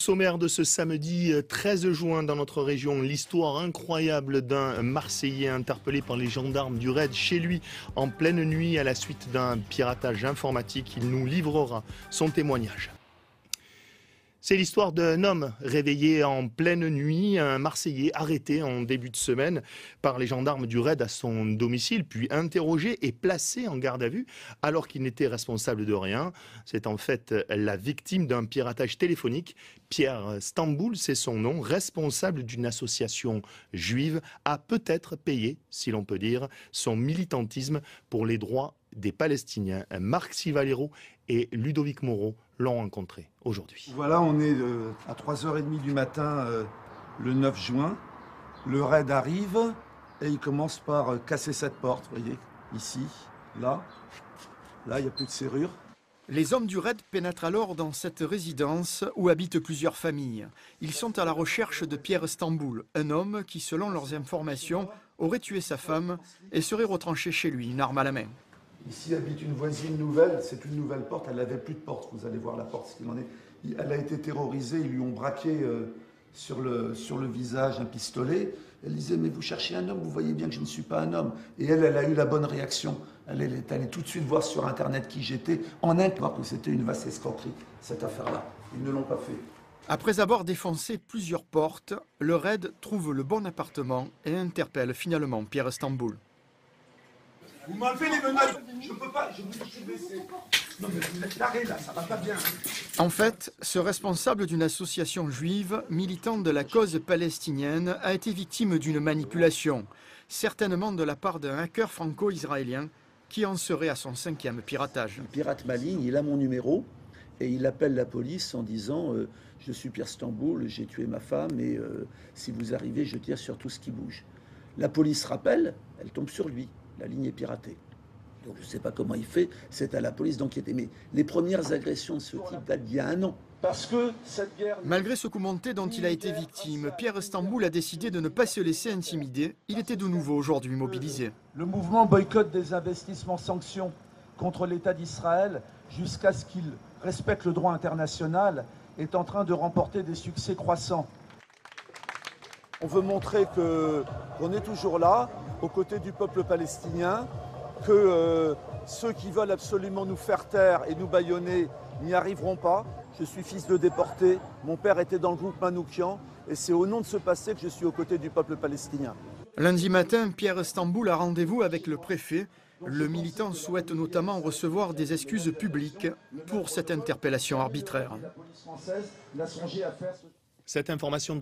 Sommaire de ce samedi 13 juin dans notre région, l'histoire incroyable d'un Marseillais interpellé par les gendarmes du raid chez lui en pleine nuit à la suite d'un piratage informatique. Il nous livrera son témoignage. C'est l'histoire d'un homme réveillé en pleine nuit, un Marseillais arrêté en début de semaine par les gendarmes du raid à son domicile, puis interrogé et placé en garde à vue alors qu'il n'était responsable de rien. C'est en fait la victime d'un piratage téléphonique. Pierre Stamboul, c'est son nom, responsable d'une association juive, a peut-être payé, si l'on peut dire, son militantisme pour les droits des Palestiniens. Marc Civalero et Ludovic Moreau l'ont rencontré aujourd'hui. Voilà, on est à 3h30 du matin, le 9 juin. Le raid arrive et il commence par casser cette porte, vous voyez, ici, là. Là, il n'y a plus de serrure. Les hommes du raid pénètrent alors dans cette résidence où habitent plusieurs familles. Ils sont à la recherche de Pierre Stamboul, un homme qui, selon leurs informations, aurait tué sa femme et serait retranché chez lui, une arme à la main. Ici habite une voisine nouvelle, c'est une nouvelle porte, elle n'avait plus de porte, vous allez voir la porte, ce qu'il en est. Elle a été terrorisée, ils lui ont braqué sur le visage un pistolet. Elle disait, mais vous cherchez un homme, vous voyez bien que je ne suis pas un homme. Et elle a eu la bonne réaction. Elle est allée tout de suite voir sur Internet qui j'étais, en incroyant que c'était une vaste escroquerie, cette affaire-là. Ils ne l'ont pas fait. Après avoir défoncé plusieurs portes, le raid trouve le bon appartement et interpelle finalement Pierre Stamboul. Vous m'enlevez les menottes, je peux pas, je vous suis baissé. Non mais vous êtes taré là, ça va pas bien. En fait, ce responsable d'une association juive, militant de la cause palestinienne, a été victime d'une manipulation, certainement de la part d'un hacker franco-israélien qui en serait à son 5e piratage. Il pirate ma ligne, il a mon numéro et il appelle la police en disant je suis Pierre Stamboul, j'ai tué ma femme et si vous arrivez, je tire sur tout ce qui bouge. La police rappelle, elle tombe sur lui. La ligne est piratée. Donc je ne sais pas comment il fait, c'est à la police d'enquêter. Mais les premières agressions de ce type datent d'il y a un an. Parce que cette guerre... Malgré ce coup monté dont il a été victime, Pierre Stamboul a décidé de ne pas se laisser intimider. Il était de nouveau aujourd'hui mobilisé. Le mouvement boycott des investissements sanctions contre l'État d'Israël jusqu'à ce qu'il respecte le droit international est en train de remporter des succès croissants. On veut montrer qu'on est toujours là, aux côtés du peuple palestinien, que ceux qui veulent absolument nous faire taire et nous bâillonner n'y arriveront pas. Je suis fils de déporté, mon père était dans le groupe Manoukian, et c'est au nom de ce passé que je suis aux côtés du peuple palestinien. Lundi matin, Pierre Stamboul a rendez-vous avec le préfet. Le militant souhaite notamment recevoir des excuses publiques pour cette interpellation arbitraire. Cette information